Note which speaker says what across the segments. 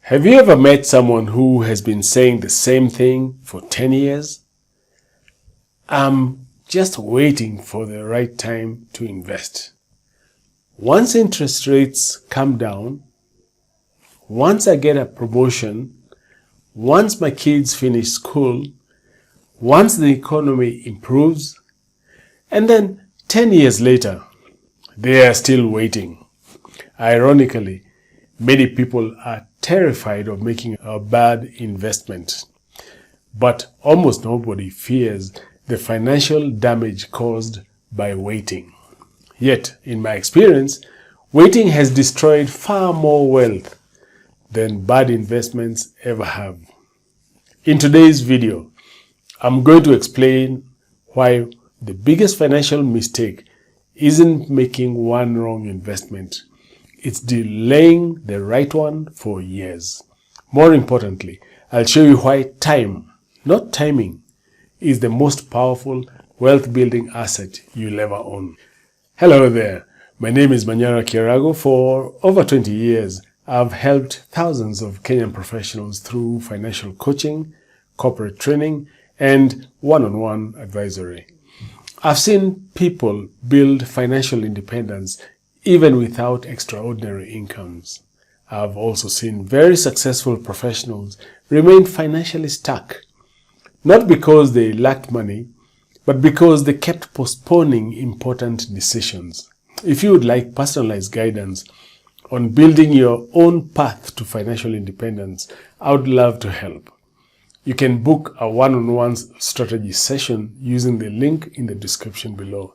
Speaker 1: Have you ever met someone who has been saying the same thing for 10 years? I'm just waiting for the right time to invest. Once interest rates come down, once I get a promotion, once my kids finish school, once the economy improves, and then 10 years later, they are still waiting. Ironically, many people are terrified of making a bad investment, but almost nobody fears the financial damage caused by waiting. Yet, in my experience, waiting has destroyed far more wealth than bad investments ever have. In today's video, I'm going to explain why the biggest financial mistake isn't making one wrong investment. It's delaying the right one for years. More importantly, I'll show you why time, not timing, is the most powerful wealth-building asset you'll ever own. Hello there. My name is Manyara Kiarago. For over 20 years, I've helped thousands of Kenyan professionals through financial coaching, corporate training, and one-on-one advisory. I've seen people build financial independence even without extraordinary incomes. I've also seen very successful professionals remain financially stuck, not because they lacked money, but because they kept postponing important decisions. If you would like personalized guidance on building your own path to financial independence, I would love to help. You can book a one-on-one strategy session using the link in the description below.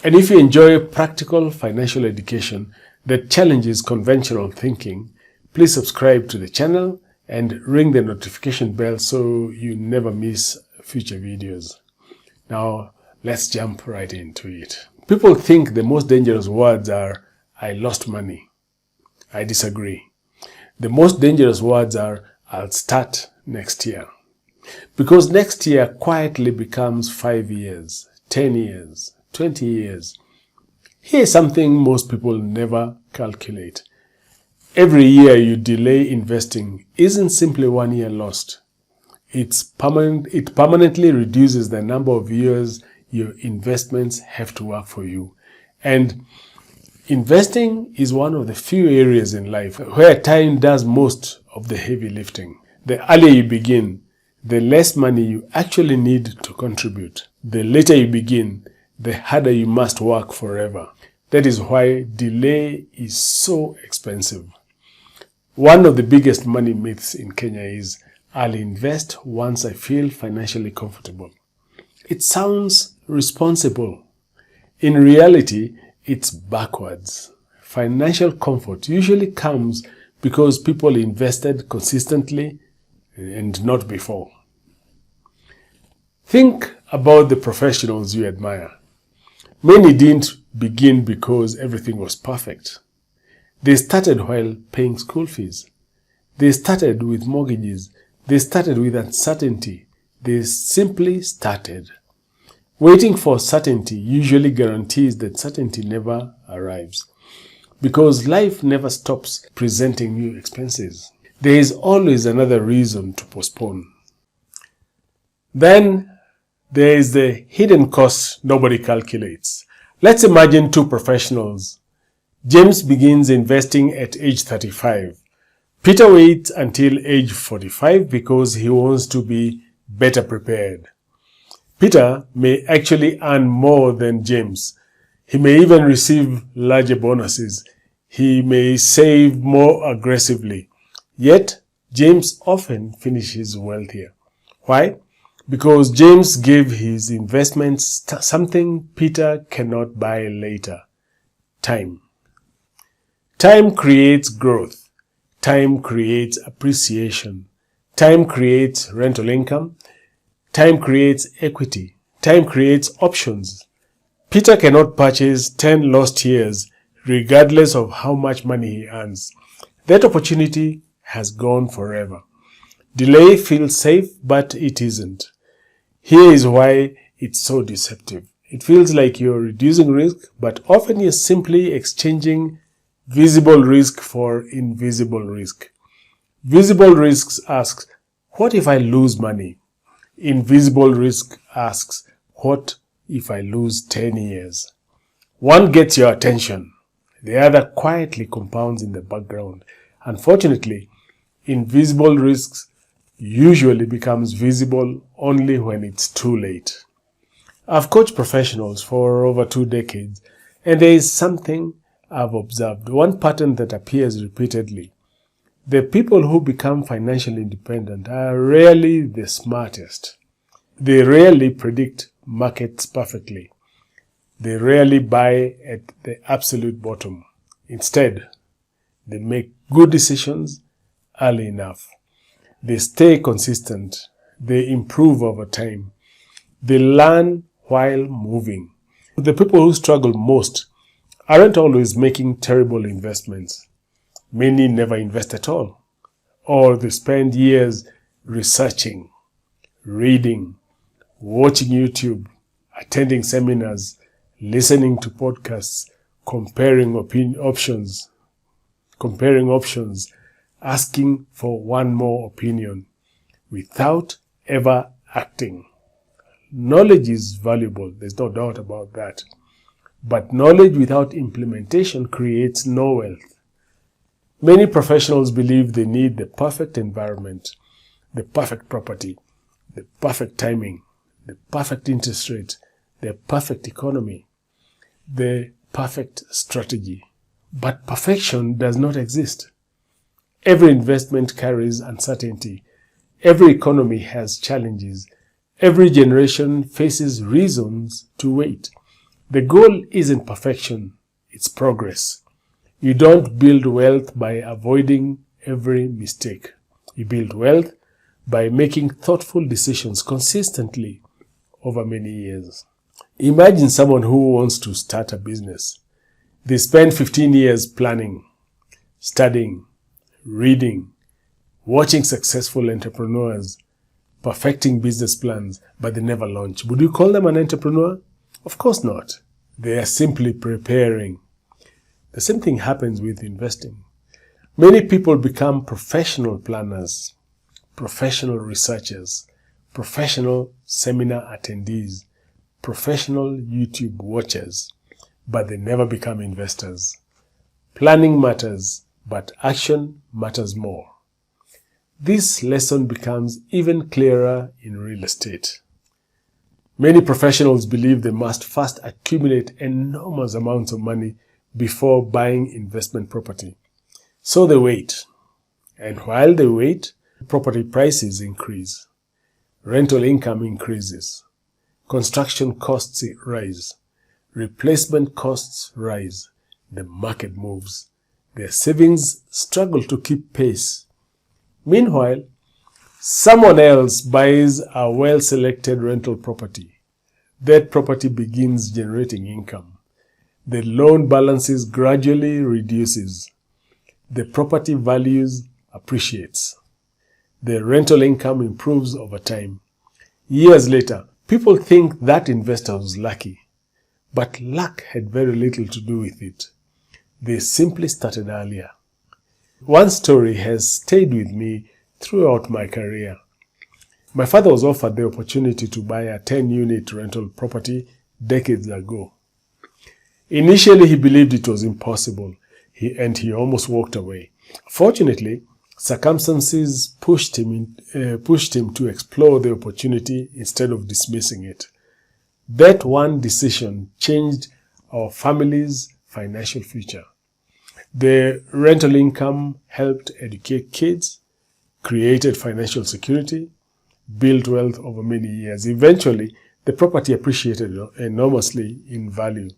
Speaker 1: And if you enjoy practical financial education that challenges conventional thinking, please subscribe to the channel and ring the notification bell so you never miss future videos. Now, let's jump right into it. People think the most dangerous words are, "I lost money." I disagree. The most dangerous words are, "I'll start next year." Because next year quietly becomes 5 years, 10 years, 20 years. Here's something most people never calculate. Every year you delay investing isn't simply 1 year lost. It permanently reduces the number of years your investments have to work for you. And investing is one of the few areas in life where time does most of the heavy lifting. The earlier you begin, the less money you actually need to contribute. The later you begin, the harder you must work forever. That is why delay is so expensive. One of the biggest money myths in Kenya is, "I'll invest once I feel financially comfortable." It sounds responsible. In reality, it's backwards. Financial comfort usually comes because people invested consistently and not before. Think about the professionals you admire. Many didn't begin because everything was perfect. They started while paying school fees. They started with mortgages. They started with uncertainty. They simply started. Waiting for certainty usually guarantees that certainty never arrives, because life never stops presenting new expenses. There is always another reason to postpone. Then there is the hidden cost nobody calculates. Let's imagine two professionals. James begins investing at age 35. Peter waits until age 45 because he wants to be better prepared. Peter may actually earn more than James. He may even receive larger bonuses. He may save more aggressively. Yet, James often finishes wealthier. Why? Because James gave his investments something Peter cannot buy later: time. Time creates growth. Time creates appreciation. Time creates rental income. Time creates equity. Time creates options. Peter cannot purchase 10 lost years regardless of how much money he earns. That opportunity has gone forever. Delay feels safe, but it isn't. Here is why it's so deceptive. It feels like you're reducing risk, but often you're simply exchanging visible risk for invisible risk. Visible risks asks, what if I lose money? Invisible risk asks, what if I lose 10 years? One gets your attention. The other quietly compounds in the background. Unfortunately, invisible risks usually becomes visible only when it's too late. I've coached professionals for over 2 decades, and there is something I've observed, one pattern that appears repeatedly. The people who become financially independent are rarely the smartest. They rarely predict markets perfectly. They rarely buy at the absolute bottom. Instead, they make good decisions early enough. They stay consistent. They improve over time. They learn while moving. The people who struggle most aren't always making terrible investments. Many never invest at all, or they spend years researching, reading, watching YouTube, attending seminars, listening to podcasts, comparing options, asking for one more opinion, without ever acting. Knowledge is valuable, there's no doubt about that. But knowledge without implementation creates no wealth. Many professionals believe they need the perfect environment, the perfect property, the perfect timing, the perfect interest rate, the perfect economy, the perfect strategy. But perfection does not exist. Every investment carries uncertainty. Every economy has challenges. Every generation faces reasons to wait. The goal isn't perfection, it's progress. You don't build wealth by avoiding every mistake. You build wealth by making thoughtful decisions consistently over many years. Imagine someone who wants to start a business. They spend 15 years planning, studying, reading, watching successful entrepreneurs, perfecting business plans, but they never launch. Would you call them an entrepreneur? Of course not. They are simply preparing. The same thing happens with investing. Many people become professional planners, professional researchers, professional seminar attendees, professional YouTube watchers, but they never become investors. Planning matters, but action matters more. This lesson becomes even clearer in real estate. Many professionals believe they must first accumulate enormous amounts of money before buying investment property. So they wait. And while they wait, property prices increase. Rental income increases. Construction costs rise. Replacement costs rise. The market moves. Their savings struggle to keep pace. Meanwhile, someone else buys a well-selected rental property. That property begins generating income. The loan balances gradually reduces. The property values appreciates. The rental income improves over time. Years later, people think that investor was lucky. But luck had very little to do with it. They simply started earlier. One story has stayed with me throughout my career. My father was offered the opportunity to buy a 10-unit rental property decades ago. Initially, he believed it was impossible, and he almost walked away. Fortunately, circumstances pushed him to explore the opportunity instead of dismissing it. That one decision changed our family's financial future. The rental income helped educate kids, created financial security, built wealth over many years. Eventually, the property appreciated enormously in value.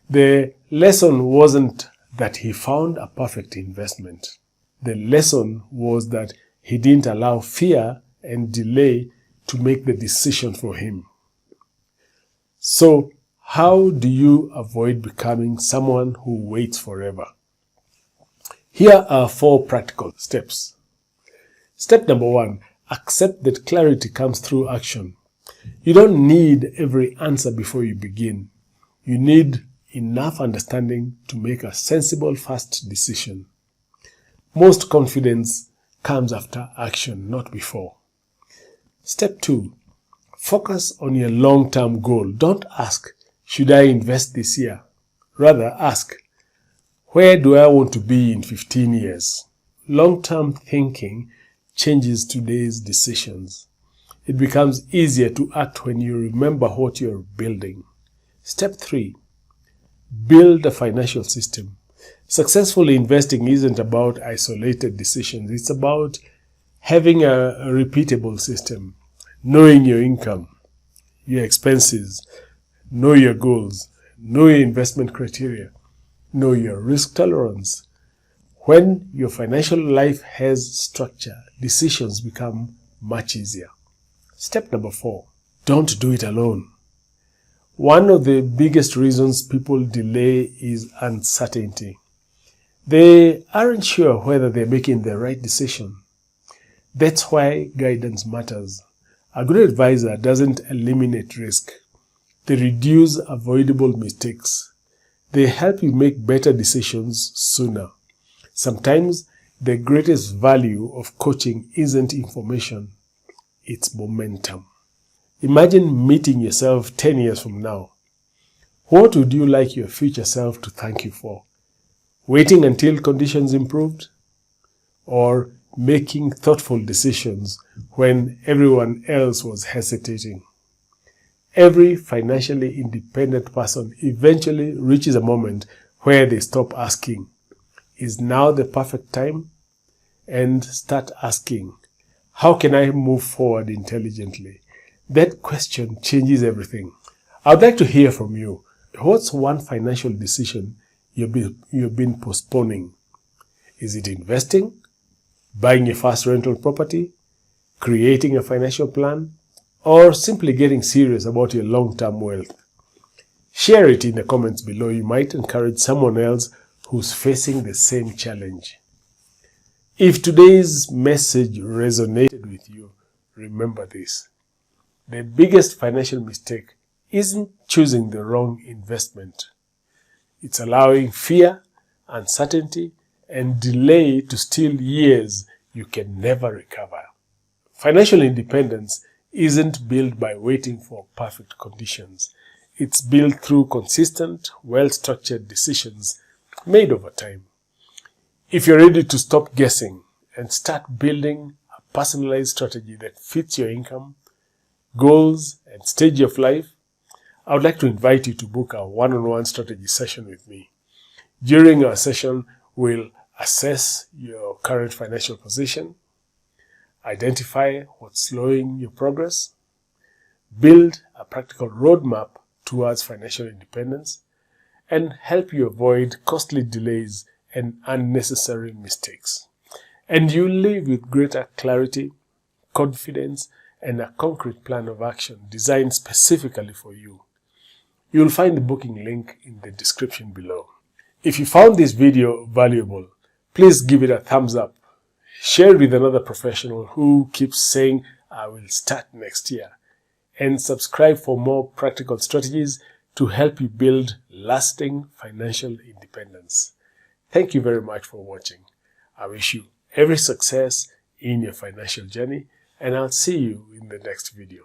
Speaker 1: The lesson wasn't that he found a perfect investment. The lesson was that he didn't allow fear and delay to make the decision for him. So, how do you avoid becoming someone who waits forever? Here are 4 practical steps. Step number 1, accept that clarity comes through action. You don't need every answer before you begin. You need enough understanding to make a sensible first decision. Most confidence comes after action, not before. Step 2. Focus on your long-term goal. Don't ask, should I invest this year? Rather, ask, where do I want to be in 15 years? Long-term thinking changes today's decisions. It becomes easier to act when you remember what you're building. Step 3. Build a financial system. Successful investing isn't about isolated decisions. It's about having a repeatable system, knowing your income, your expenses, know your goals, know your investment criteria, know your risk tolerance. When your financial life has structure, decisions become much easier. Step number 4. Don't do it alone. One of the biggest reasons people delay is uncertainty. They aren't sure whether they're making the right decision. That's why guidance matters. A good advisor doesn't eliminate risk. They reduce avoidable mistakes. They help you make better decisions sooner. Sometimes the greatest value of coaching isn't information, it's momentum. Imagine meeting yourself 10 years from now. What would you like your future self to thank you for? Waiting until conditions improved? Or making thoughtful decisions when everyone else was hesitating? Every financially independent person eventually reaches a moment where they stop asking, is now the perfect time? And start asking, how can I move forward intelligently? That question changes everything. I'd like to hear from you. What's one financial decision you've been postponing? Is it investing? Buying your first rental property? Creating a financial plan? Or simply getting serious about your long-term wealth? Share it in the comments below. You might encourage someone else who's facing the same challenge. If today's message resonated with you, remember this. The biggest financial mistake isn't choosing the wrong investment. It's allowing fear, uncertainty, and delay to steal years you can never recover. Financial independence isn't built by waiting for perfect conditions. It's built through consistent, well-structured decisions made over time. If you're ready to stop guessing and start building a personalized strategy that fits your income, goals, and stage of life, I would like to invite you to book a one-on-one strategy session with me. During our session, we'll assess your current financial position, identify what's slowing your progress, build a practical roadmap towards financial independence, and help you avoid costly delays and unnecessary mistakes. And you'll live with greater clarity, confidence, and a concrete plan of action designed specifically for you. You'll find the booking link in the description below. If you found this video valuable, please give it a thumbs up. Share it with another professional who keeps saying, I will start next year. And subscribe for more practical strategies to help you build lasting financial independence. Thank you very much for watching. I wish you every success in your financial journey, and I'll see you in the next video.